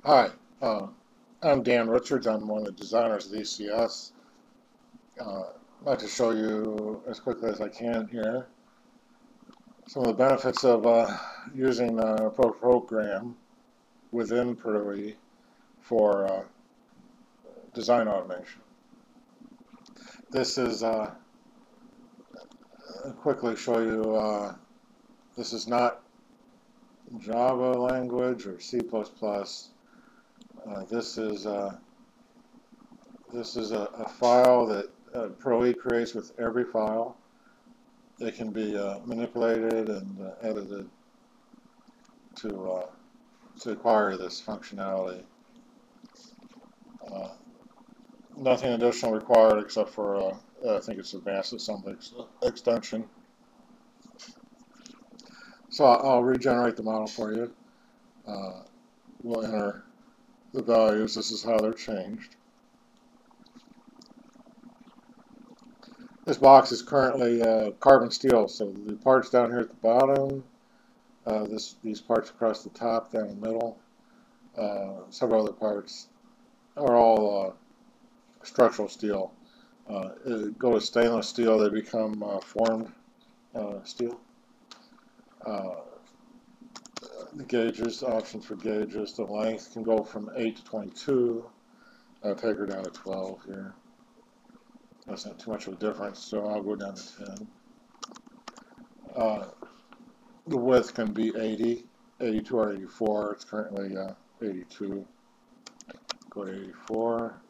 Hi, I'm Dan Richards. I'm one of the designers of ECS. I'd like to show you as quickly as I can here some of the benefits of using a program within spreader.avi for design automation. This is quickly show you. This is not Java language or C++. This is a file that spreader.avi creates with every file. It can be manipulated and edited to acquire this functionality. Nothing additional required except for I think it's advanced assembly extension. So I'll regenerate the model for you. We'll enter the values. This is how they're changed. This box is currently carbon steel, so the parts down here at the bottom, these parts across the top, down the middle, several other parts are all structural steel. Go to stainless steel, they become formed steel. The gauges, options for gauges, the length can go from 8 to 22. I'll take her down to 12 here. That's not too much of a difference, so I'll go down to 10. The width can be 80, 82 or 84. It's currently 82. Go to 84.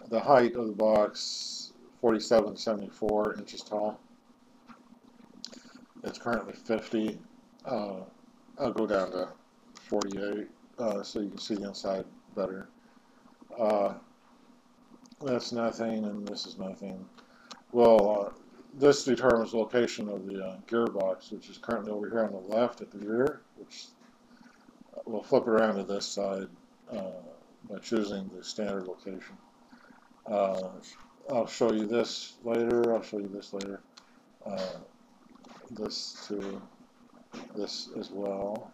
The height of the box, 47 to 74 inches tall. It's currently 50. I'll go down to 48 so you can see the inside better. That's nothing, and this is nothing. Well, this determines the location of the gearbox, which is currently over here on the left at the rear, which we'll flip it around to this side by choosing the standard location. I'll show you this later. I'll show you this later. This to this as well.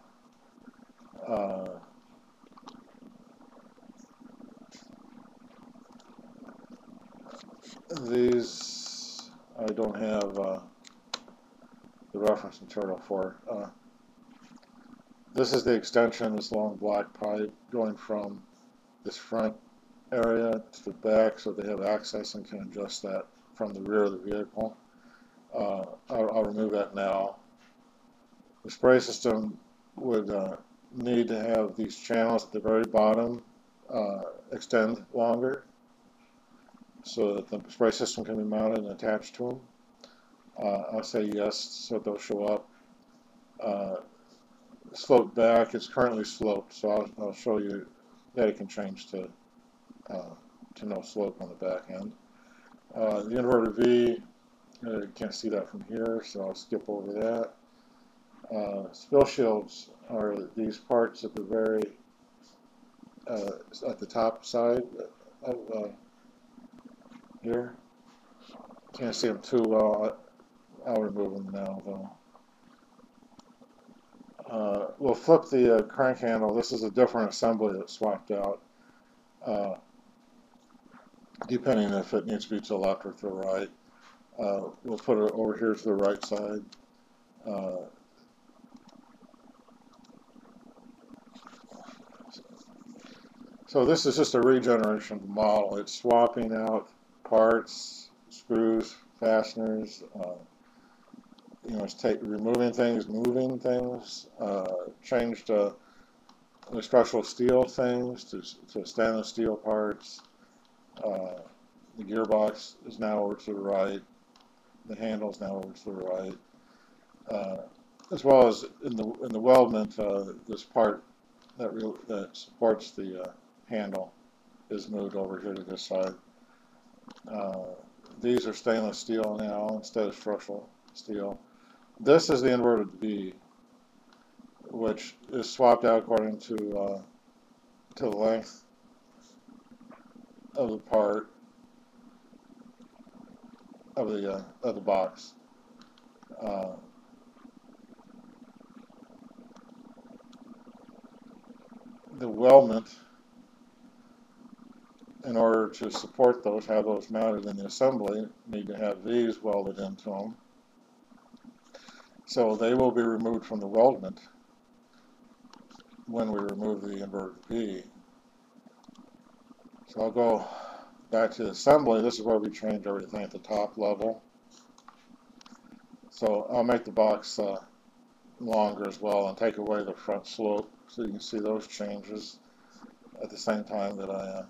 These I don't have the reference material for. This is the extension, this long black pipe going from this front area to the back, so they have access and can adjust that from the rear of the vehicle. I'll remove that now. The spray system would need to have these channels at the very bottom extend longer so that the spray system can be mounted and attached to them. I'll say yes so they'll show up. Slope back, it's currently sloped, so I'll show you that it can change to no slope on the back end. The inverter V, you can't see that from here, so I'll skip over that. Spill shields are these parts at the very at the top side of here. Can't see them too well. I'll remove them now though. We'll flip the crank handle. This is a different assembly that's swapped out, depending if it needs to be to the left or to the right. We'll put it over here to the right side. So this is just a regeneration of the model. It's swapping out parts, screws, fasteners. It's removing things, moving things. Changed the structural steel things to stainless steel parts. The gearbox is now over to the right. The handle is now over to the right. As well as in the weldment, this part that supports the handle is moved over here to this side. These are stainless steel now instead of structural steel. This is the inverted V, which is swapped out according to the length of the part of the box. the weldment, in order to support those, have those mounted in the assembly, need to have these welded into them. So they will be removed from the weldment when we remove the inverted V. So I'll go back to the assembly. This is where we change everything at the top level. So I'll make the box longer as well and take away the front slope so you can see those changes at the same time that I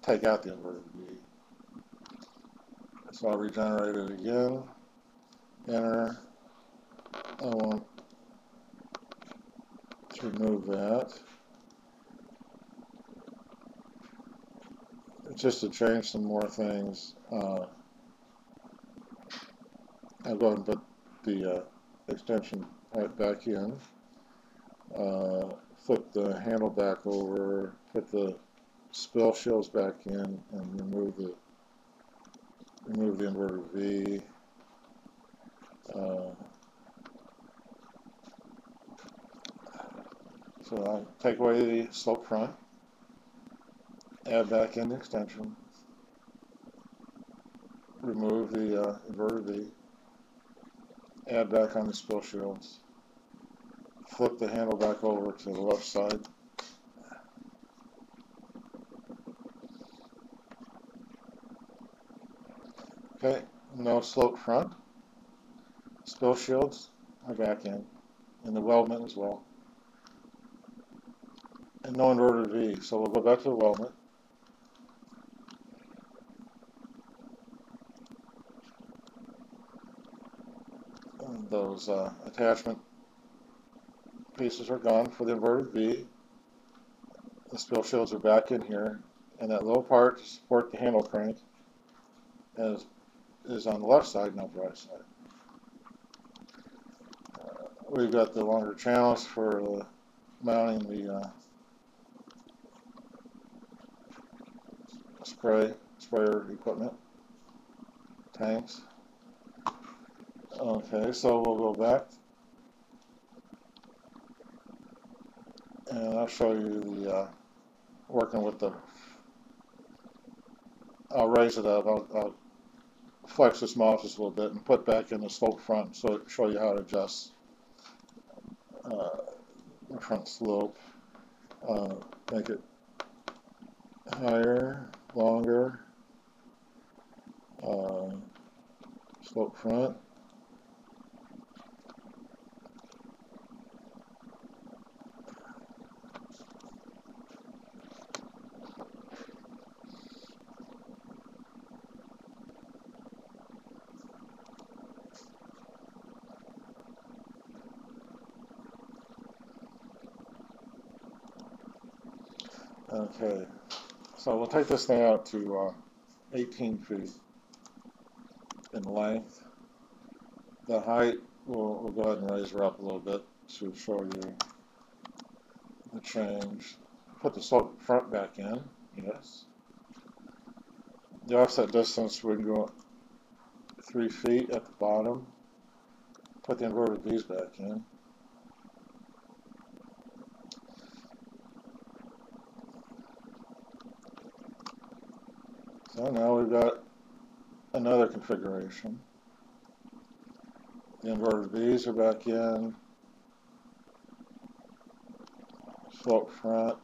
take out the inverted V. So I'll regenerate it again, enter. I want to remove that. Just to change some more things, I'll go ahead and put the extension right back in, flip the handle back over, put the spill shields back in, and remove the inverted V. So I'll take away the slope front, add back in the extension, remove the inverted V, add back on the spill shields, flip the handle back over to the left side, okay, no slope front, spill shields are back in, and the weldment as well, and no inverted V. So we'll go back to the weldment, and those attachment pieces are gone for the inverted V. The spill shields are back in here, and that little part to support the handle crank is on the left side, not the right side. We've got the longer channels for mounting the sprayer equipment, tanks. Okay, so we'll go back, and I'll show you the working with the. I'll raise it up. I'll flex this mount just a little bit and put back in the slope front, so it'll show you how to adjust the front slope. Make it higher, longer, slope front. Okay, so we'll take this thing out to 18 feet in length. The height, we'll go ahead and raise her up a little bit to show you the change. Put the slope front back in, yes. The offset distance, we can go 3 feet at the bottom. Put the inverted V's back in. So now we've got another configuration. The inverted V's are back in. Slope front.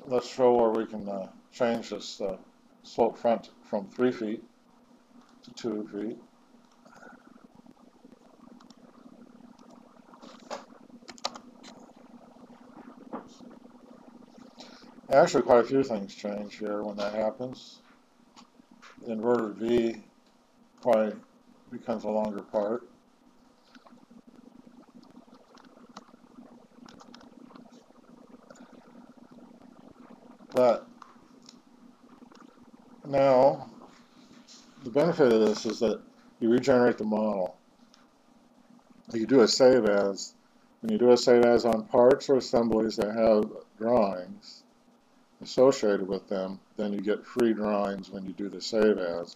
Let's show where we can change this slope front from 3 feet to 2 feet. Actually, quite a few things change here when that happens. The inverted V probably becomes a longer part. But now, the benefit of this is that you regenerate the model. You do a save as. When you do a save as on parts or assemblies that have drawings associated with them, then you get free drawings when you do the save as.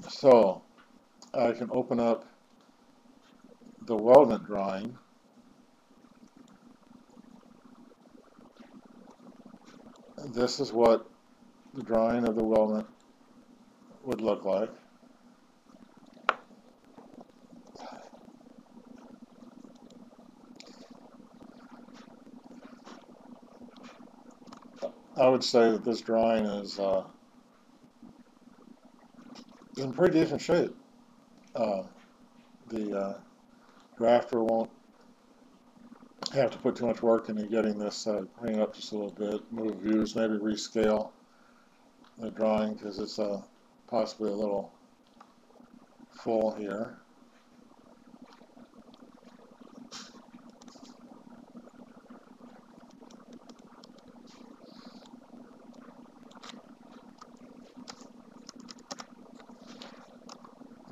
So I can open up the weldment drawing, this is what the drawing of the weldment would look like. I would say that this drawing is in pretty decent shape. The drafter won't have to put too much work into getting this cleaned up just a little bit, move views, maybe rescale the drawing because it's possibly a little full here.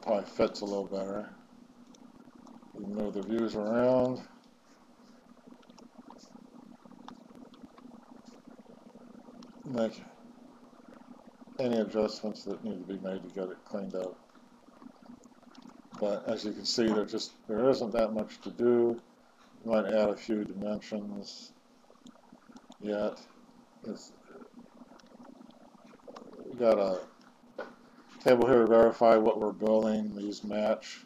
Probably fits a little better. You can move the views around. Make any adjustments that need to be made to get it cleaned up. But as you can see, there isn't that much to do. You might add a few dimensions yet. We got a table here to verify what we're building. These match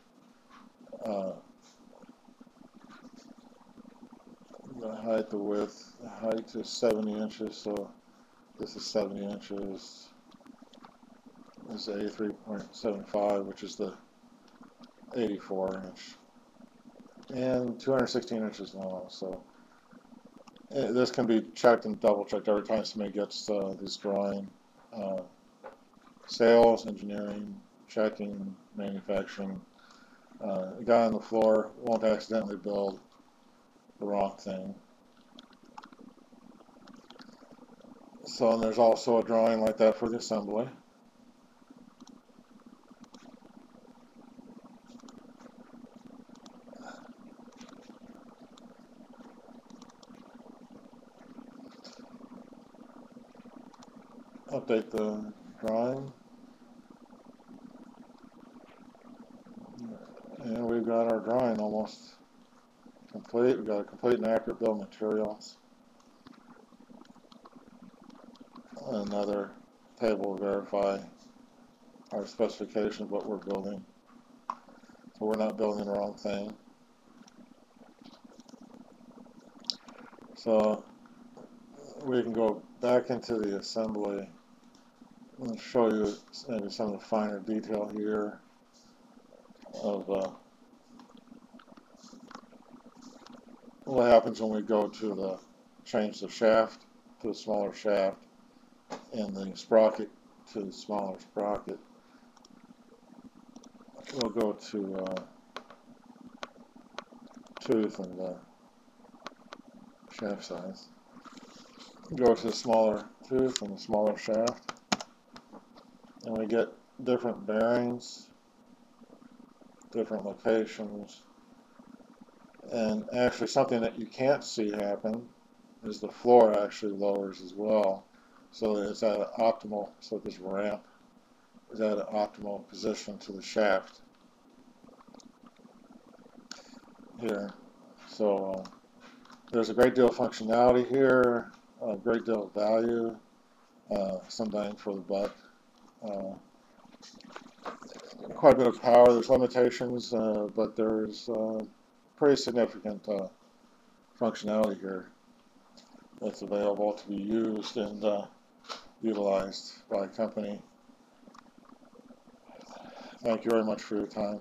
the height, the width. The height is 70 inches, so this is 70 inches. This is 83.75, which is the 84 inch, and 216 inches long. So this can be checked and double checked every time somebody gets this drawing. Sales, engineering, checking, manufacturing. The guy on the floor won't accidentally build the wrong thing. So, and there's also a drawing like that for the assembly. Update the drawing. And we've got our drawing almost complete. We've got a complete and accurate bill of materials. Another table to verify our specification of what we're building. So we're not building the wrong thing. So we can go back into the assembly and show you maybe some of the finer detail here of what happens when we go to change the shaft to the smaller shaft and the sprocket to the smaller sprocket. We'll go to tooth and shaft size. Go to the smaller tooth and the smaller shaft, and we get different bearings, different locations, and actually something that you can't see happen is the floor actually lowers as well, so that it's at an optimal, so this ramp is at an optimal position to the shaft here. So there's a great deal of functionality here, a great deal of value, some bang for the buck. Quite a bit of power. There's limitations, but there's pretty significant functionality here that's available to be used and utilized by a company. Thank you very much for your time.